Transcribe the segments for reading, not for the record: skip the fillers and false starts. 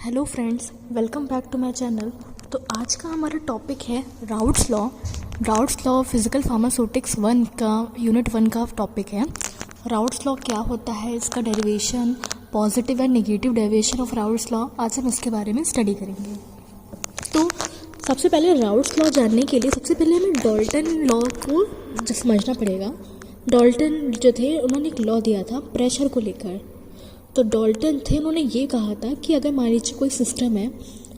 Hello friends, welcome back to my channel. तो आज का हमारा टॉपिक है Raoult's law. Raoult's law physical pharmaceutics 1 का यूनिट 1 का टॉपिक है। राउट्स लॉ क्या होता है, इसका derivation, positive and negative derivation of routes law, आज हम इसके बारे में स्टडी करेंगे। तो सबसे पहले राउट्स लॉ जानने के लिए सबसे पहले हमें डाल्टन लॉ को समझना पड़ेगा। डाल्टन जो थे उन्होंने एक लॉ दिया था प्रेशर को लेकर। तो डाल्टन थे, उन्होंने ये कहा था कि अगर मान लीजिए कोई सिस्टम है,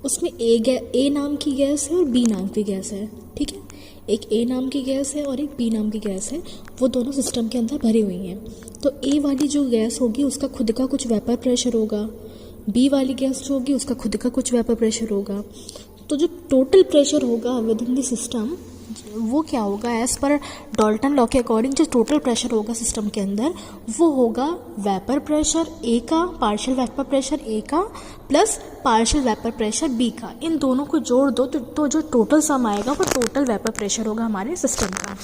उसमें ए नाम की गैस है और बी नाम की गैस है, ठीक है। एक ए नाम की गैस है और एक बी नाम की गैस है, वो दोनों सिस्टम के अंदर भरी हुई हैं। तो ए वाली जो गैस होगी उसका खुद का कुछ वेपर प्रेशर होगा, बी वाली गैस जो होगी उसका खुद का कुछ वेपर प्रेशर होगा। तो जो टोटल प्रेशर होगा विद इन द सिस्टम वो क्या होगा, एज पर डाल्टन लॉ के अकॉर्डिंग जो टोटल प्रेशर होगा सिस्टम के अंदर वो होगा वेपर प्रेशर ए का, पार्शियल वेपर प्रेशर ए का plus partial vapour pressure B का। इन दोनों को जोड़ दो तो जो टोटल सम आएगा वो टोटल वेपर प्रेशर होगा हमारे सिस्टम का।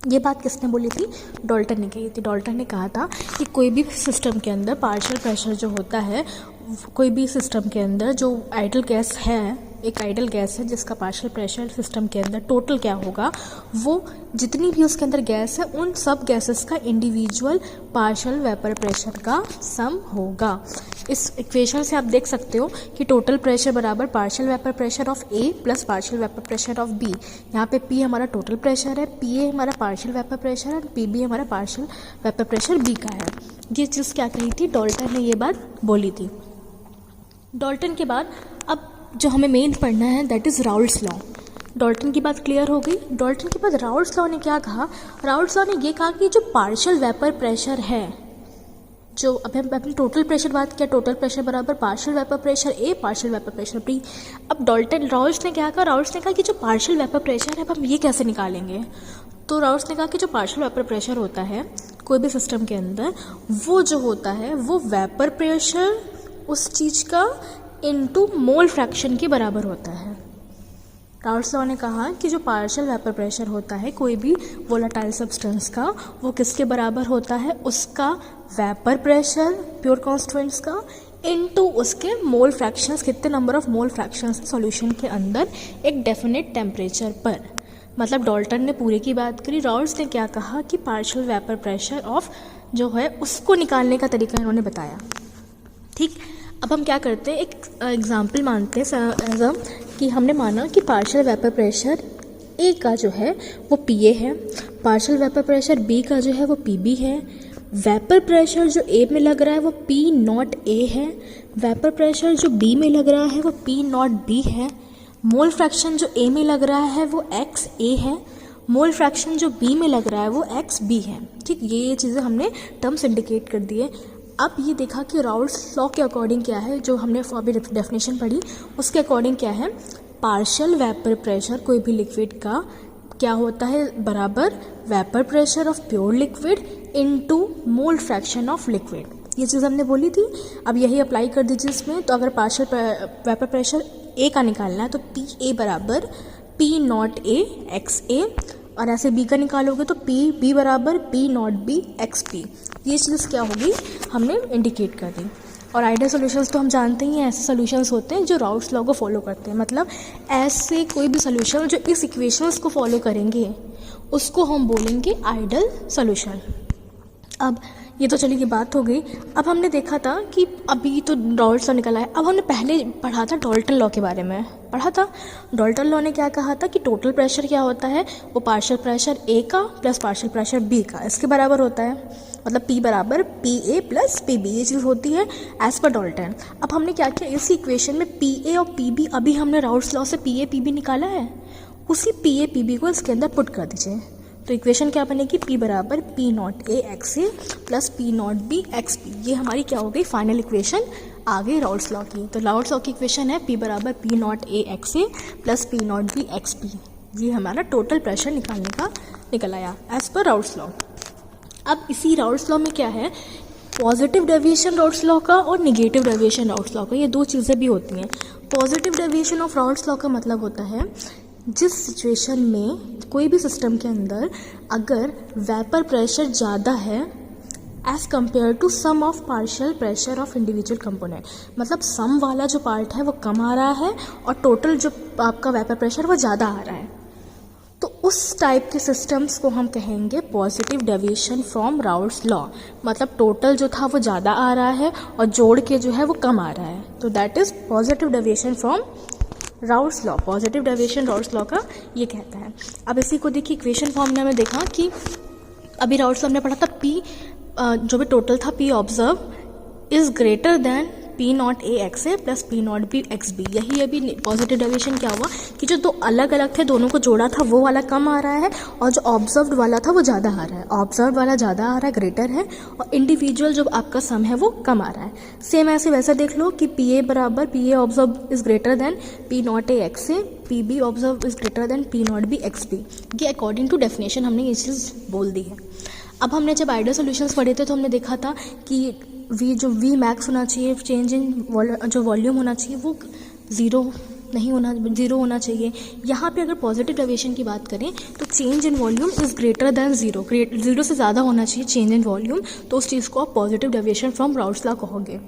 ये बात किसने बोली थी? डाल्टन ने कही थी। डाल्टन ने कहा था कि कोई भी सिस्टम के अंदर पार्शियल प्रेशर जो होता है, कोई भी सिस्टम के अंदर जो आइडल गैस है, एक आइडल गैस है जिसका पार्शियल प्रेशर सिस्टम के अंदर टोटल क्या होगा, वो जितनी भी उसके अंदर गैस है उन सब गैसेस का इंडिविजुअल पार्शियल वेपर प्रेशर का सम होगा। इस इक्वेशन से आप देख सकते हो कि टोटल प्रेशर बराबर partial vapour pressure of A plus partial vapour pressure of B. यहाँ पे पी हमारा टोटल प्रेशर है, पी ए हमारा पार्शियल वेपर प्रेशर है, पी बी हमारा पार्शियल वेपर प्रेशर बी का है। ये चीज़ क्या कही थी? डाल्टन ने ये बात बोली थी। डाल्टन के बाद अब जो हमें मेन पढ़ना है that is Raoult's law. Dalton की बात क्लियर हो गई। डाल्टन के बाद राउल्ट्स लॉ ने क्या कहा? राउल्ट्स लॉ ने ये कहा कि जो पार्शियल वेपर प्रेशर है, जो अभी हम अपनी टोटल प्रेशर बात किया, टोटल प्रेशर बराबर पार्शियल वेपर प्रेशर ए पार्शियल वेपर प्रेशर बी। अब राउल्ट्स ने क्या कहा? राउल्ट्स ने कहा कि जो पार्शियल वेपर प्रेशर है अब हम ये कैसे निकालेंगे। तो राउल्ट्स ने कहा कि जो पार्शियल वेपर प्रेशर होता है कोई भी सिस्टम के अंदर, वो जो होता है वो वेपर प्रेशर उस चीज़ का इनटू मोल फ्रैक्शन के बराबर होता है। राउल्ट्स लॉ ने कहा कि जो पार्शियल वेपर प्रेशर होता है कोई भी वोलेटाइल सब्सटेंस का, वो किसके बराबर होता है? उसका वेपर प्रेशर प्योर कॉन्स्टिट्यूएंट्स का इनटू उसके मोल फ्रैक्शंस, कितने number of mole fractions solution के अंदर एक डेफिनेट टेम्परेचर पर। मतलब डाल्टन ने पूरे की बात करी। राउल्ट्स ने क्या कहा कि पार्शियल वेपर प्रेशर ऑफ जो है उसको निकालने का तरीका इन्होंने बताया। ठीक, अब हम क्या करते हैं, एक एग्जाम्पल मानते हैं कि हमने माना कि पार्शियल वेपर प्रेशर ए का जो है वो पी ए है, पार्शियल वेपर प्रेशर बी का जो है वो पी बी है, वेपर प्रेशर जो ए में लग रहा है वो पी नॉट ए है, वेपर प्रेशर जो बी में लग रहा है वो पी नॉट बी है, मोल फ्रैक्शन जो ए में लग रहा है वो एक्स ए है, मोल फ्रैक्शन जो बी में लग रहा है वो एक्स बी है। ठीक, ये चीज़ें हमने टर्म्स इंडिकेट कर दिए। अब ये देखा कि राउल्ट्स लॉ के अकॉर्डिंग क्या है, जो हमने अभी डेफिनेशन पढ़ी उसके अकॉर्डिंग क्या है, पार्शियल वेपर प्रेशर कोई भी लिक्विड का क्या होता है, बराबर vapour pressure of pure liquid into mole fraction of liquid. ये चीज़ हमने बोली थी। अब यही अप्लाई कर दीजिए इसमें। तो अगर पार्शियल वेपर प्रेशर ए का निकालना है तो पी ए बराबर पी नॉट ए एक्स ए, और ऐसे बी का निकालोगे तो पी बी बराबर P not B x P. ये चीज़ क्या होगी हमने इंडिकेट कर दी। और आइडियल सॉल्यूशंस तो हम जानते ही हैं, ऐसे सॉल्यूशंस होते हैं जो राउल्ट्स लॉ को फॉलो करते हैं। मतलब ऐसे कोई भी सॉल्यूशन जो इस इक्वेशंस को फॉलो करेंगे उसको हम बोलेंगे आइडियल सॉल्यूशन। अब ये तो चलिए बात हो गई। अब हमने देखा था कि अभी तो राउल्ट्स लॉ निकला है। अब हमने पहले पढ़ा था डाल्टन लॉ के बारे में पढ़ा था। डाल्टन लॉ ने क्या कहा था कि टोटल प्रेशर क्या होता है, वो पार्शियल प्रेशर ए का प्लस पार्शियल प्रेशर बी का, इसके बराबर होता है। मतलब पी बराबर P A plus P B, ये चीज़ होती है एज पर डाल्टन। अब हमने क्या किया, इसी इक्वेशन में पी ए और पी बी, अभी हमने राउल्ट्स लॉ से पी ए पी बी निकाला है, उसी पी ए पी बी को इसके अंदर पुट कर दीजिए। तो इक्वेशन क्या बनेगी, पी बराबर P not A X A plus P not B x P. ये हमारी क्या हो गई, फाइनल इक्वेशन आ गई राउल्ट्स लॉ की। तो राउल्ट्स लॉ की इक्वेशन है पी बराबर P not A X A plus P not B x P. ये हमारा टोटल प्रेशर निकालने का निकल आया एज पर राउल्ट्स लॉ। अब इसी राउल्ट्स लॉ में क्या है, पॉजिटिव डेविएशन राउल्ट्स लॉ का और निगेटिव डेविएशन राउल्ट्स लॉ का, ये दो चीज़ें भी होती हैं। Positive deviation of Raoult's law का मतलब होता है जिस सिचुएशन में कोई भी सिस्टम के अंदर अगर वेपर प्रेशर ज़्यादा है as compare to sum of partial pressure of individual component. मतलब सम वाला जो पार्ट है वो कम आ रहा है और टोटल जो आपका वेपर प्रेशर वो ज़्यादा आ रहा है। तो उस टाइप के सिस्टम्स को हम कहेंगे positive deviation from Raoult's law. मतलब टोटल जो था वो ज़्यादा आ रहा है और जोड़ के जो है वो कम आ रहा है, तो that is positive deviation from Raoult's law. Positive deviation routes law का ये कहता है। अब इसी को देखिए इक्वेशन फॉर्मूला में देखा कि अभी राउट्स लॉ हमने पढ़ा था पी जो भी टोटल था P observe is greater than P not A X A plus P not B X B. यही अभी पॉजिटिव डेविएशन क्या हुआ कि जो दो अलग अलग थे दोनों को जोड़ा था वो वाला कम आ रहा है और जो ऑब्जर्व्ड वाला था वो ज़्यादा आ रहा है। ऑब्जर्व वाला ज़्यादा आ रहा है, ग्रेटर है, और इंडिविजुअल जो आपका सम है वो कम आ रहा है। सेम ऐसे वैसे देख लो कि पी ए बराबर P A observe is greater than P not A X A, P B observe is greater than P not B X B. ये अकॉर्डिंग टू डेफिनेशन हमने ये चीज़ बोल दी है। अब हमने जब आइडियल सॉल्यूशंस पढ़े थे तो हमने देखा था कि वी मैक्स होना चाहिए, चेंज इन जो वॉल्यूम होना चाहिए वो ज़ीरो होना चाहिए। यहाँ पे अगर पॉजिटिव डेविएशन की बात करें तो change in volume is greater than zero से ज़्यादा होना चाहिए चेंज इन वॉल्यूम, तो उस चीज़ को आप positive deviation from Raoult's law कहोगे।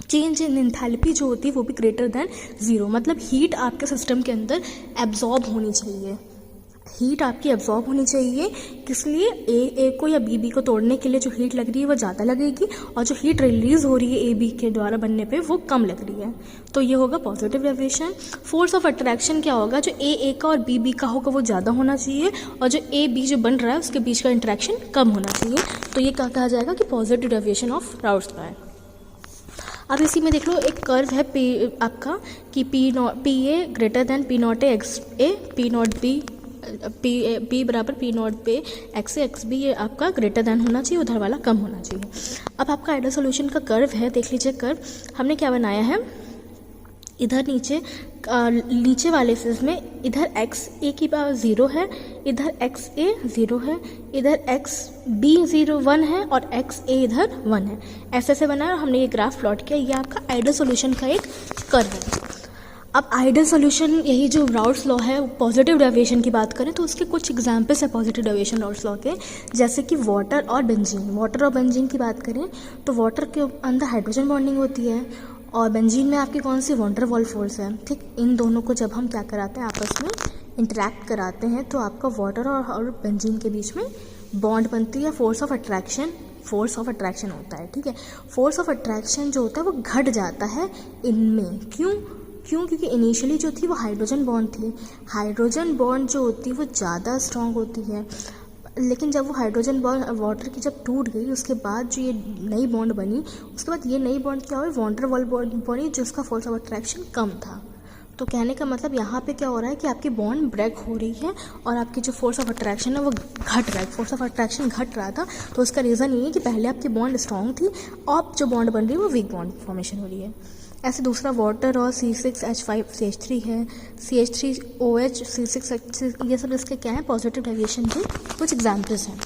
चेंज इन एंथैल्पी जो होती है वो भी ग्रेटर देन ज़ीरो, मतलब हीट आपके सिस्टम के अंदर एब्जॉर्ब होनी चाहिए। हीट आपकी एब्जॉर्ब होनी चाहिए, किस लिए? ए को या बी को तोड़ने के लिए जो हीट लग रही है वो ज़्यादा लगेगी और जो हीट रिलीज हो रही है ए बी के द्वारा बनने पे वो कम लग रही है। तो ये होगा positive deviation. Force of attraction क्या होगा? जो ए का और बी का होगा वो ज़्यादा होना चाहिए और जो ए बी जो बन रहा है उसके बीच का इंटरेक्शन कम होना चाहिए। तो ये क्या कहा जाएगा कि positive deviation of routes law है। अब इसी में देख लो एक कर्व है पी आपका कि P A greater than P not A X A, P not B P बराबर पी नॉट पे एक्स ए एक्स बी, ये आपका ग्रेटर देन होना चाहिए, उधर वाला कम होना चाहिए। अब आपका आइडियल सॉल्यूशन का कर्व है, देख लीजिए कर्व हमने क्या बनाया है। इधर नीचे वाले फेज में इधर एक्स ए की पावर 0 है, इधर एक्स ए 0 है, इधर एक्स बी 1 है और एक्स ए इधर 1 है। ऐसे बनाया और हमने ये ग्राफ प्लॉट किया। ये आपका आइडियल सॉल्यूशन का एक कर्व है। अब आइडियल सॉल्यूशन यही जो राउट्स लॉ है पॉजिटिव डेविएशन की बात करें तो उसके कुछ एग्जांपल्स है पॉजिटिव डेविएशन राउट्स लॉ के, जैसे कि वाटर और बेंजीन। वाटर और बेंजीन की बात करें तो वाटर के अंदर हाइड्रोजन बॉन्डिंग होती है और बेंजीन में आपकी कौन सी वाटर वॉल फोर्स है। ठीक, इन दोनों को जब हम क्या कराते हैं आपस में इंटरेक्ट कराते हैं तो आपका वाटर और बेंजीन के बीच में बॉन्ड बनती है, फोर्स ऑफ अट्रैक्शन होता है। ठीक है, फोर्स ऑफ अट्रैक्शन जो होता है वो घट जाता है इनमें। क्यों? क्योंकि इनिशियली जो थी वो हाइड्रोजन बॉन्ड थी। हाइड्रोजन बॉन्ड जो होती है वो ज़्यादा स्ट्रॉन्ग होती है, लेकिन जब वो हाइड्रोजन बॉन्ड वाटर की जब टूट गई उसके बाद जो ये नई बॉन्ड बनी, उसके बाद ये नई बॉन्ड क्या हुई? वाटर वॉल बॉन्ड बनी जिसका फोर्स ऑफ अट्रैक्शन कम था। तो कहने का मतलब यहाँ पे क्या हो रहा है कि आपकी बॉन्ड ब्रेक हो रही है और आपकी जो फोर्स ऑफ अट्रैक्शन है वो घट रहा है। फोर्स ऑफ अट्रैक्शन घट रहा था तो उसका रीज़न ये है कि पहले आपकी बॉन्ड स्ट्रॉन्ग थी, अब जो बॉन्ड बन रही है वो वीक बॉन्ड फॉर्मेशन हो रही है। ऐसे दूसरा वाटर और C6H5CH3 है, CH3OH C6H6, ये सब इसके क्या है? पॉजिटिव डेविएशन के कुछ एग्जाम्पल्स हैं।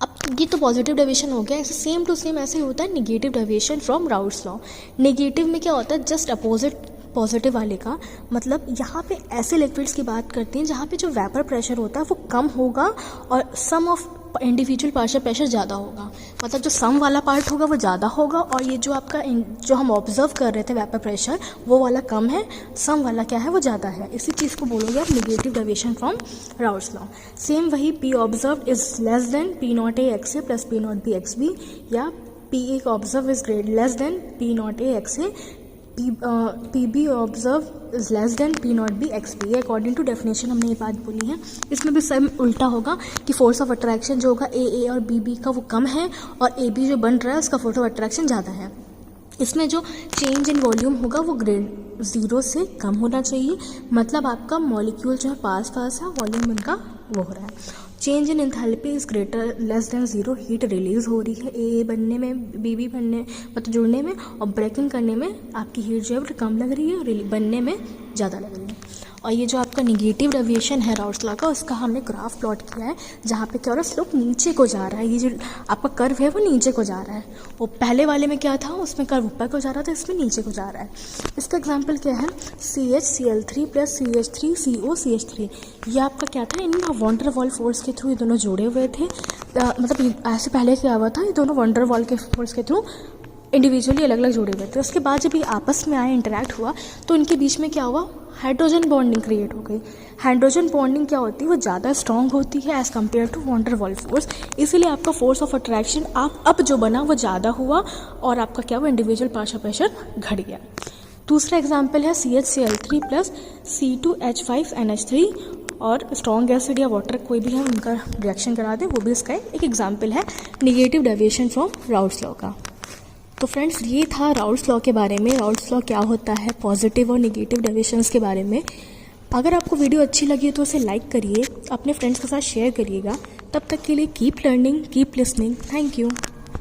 अब ये तो पॉजिटिव डेविएशन हो गया। ऐसे सेम टू सेम ऐसे ही होता है negative deviation from Raoult's law. Negative में क्या होता है? जस्ट अपोजिट पॉजिटिव वाले का। मतलब यहाँ पे ऐसे लिक्विड्स की बात करते हैं जहाँ पे जो वेपर प्रेशर होता है वो कम होगा और सम ऑफ इंडिविजुअल पार्शियल प्रेशर ज़्यादा होगा। मतलब जो सम वाला पार्ट होगा वो ज़्यादा होगा और ये जो आपका जो हम ऑब्जर्व कर रहे थे वेपर प्रेशर वो वाला कम है, सम वाला क्या है वो ज़्यादा है। इसी चीज़ को बोलोगे आप negative deviation from Raoult's law. Same वही P observe is less than P not A X A plus P not B X B, या P A observe is less than P not A X A, P B observe is less than P not B X B. According to definition हमने ये बात बोली है। इसमें भी same उल्टा होगा कि फोर्स ऑफ अट्रैक्शन जो होगा ए और बी का वो कम है और ए बी जो बन रहा है उसका फोर्स ऑफ अट्रैक्शन ज़्यादा है। इसमें जो चेंज इन वॉल्यूम होगा वो 0 से कम होना चाहिए, मतलब आपका मॉलिक्यूल जो है पास है, वॉल्यूम उनका वो हो रहा है। Change in enthalpy is greater less than 0, heat release हो रही है ए बनने में, बी बनने मतलब जुड़ने में, और ब्रेकिंग करने में आपकी हीट जो है वो कम लग रही है, बनने में ज़्यादा लग रही है। और ये जो आपका निगेटिव डेविएशन है राउट्स लॉ का, उसका हमने ग्राफ प्लॉट किया है, जहाँ पे क्या हो रहा है, स्लोप नीचे को जा रहा है। ये जो आपका कर्व है वो नीचे को जा रहा है। वो पहले वाले में क्या था, उसमें कर्व ऊपर को जा रहा था, इसमें नीचे को जा रहा है। इसका एग्जाम्पल क्या है, CHCl3 + CH3CO CH3। ये आपका क्या था, इन वॉन्डर वॉल फोर्स के थ्रू ये दोनों जुड़े हुए थे। मतलब ऐसे पहले क्या हुआ था, ये दोनों वॉन्डर वॉल के फोर्स के थ्रू इंडिविजुअली अलग अलग जुड़े हुए थे। उसके बाद जब ये आपस में आए, इंटरेक्ट हुआ, तो इनके बीच में क्या हुआ, हाइड्रोजन बॉन्डिंग क्रिएट हो गई। हाइड्रोजन बॉन्डिंग क्या होती है, वो ज़्यादा स्ट्रॉन्ग होती है as compare to van der Waals force. इसीलिए आपका फोर्स ऑफ अट्रैक्शन अब जो बना वो ज़्यादा हुआ और आपका क्या हुआ, इंडिविजुअल पार्शियल प्रेशर घट गया। दूसरा एग्जाम्पल है CHCl3 + C2H5NH3। और स्ट्रॉन्ग एसिड या वाटर कोई भी हम उनका रिएक्शन करा दें, वो भी इसका एक एग्जाम्पल है negative deviation from Raoult's law का। तो फ्रेंड्स, ये था राउट्स लॉ के बारे में, राउट्स लॉ क्या होता है, पॉजिटिव और नेगेटिव डेविएशंस के बारे में। अगर आपको वीडियो अच्छी लगी तो उसे लाइक करिए, अपने फ्रेंड्स के साथ शेयर करिएगा। तब तक के लिए keep learning, keep listening. Thank you.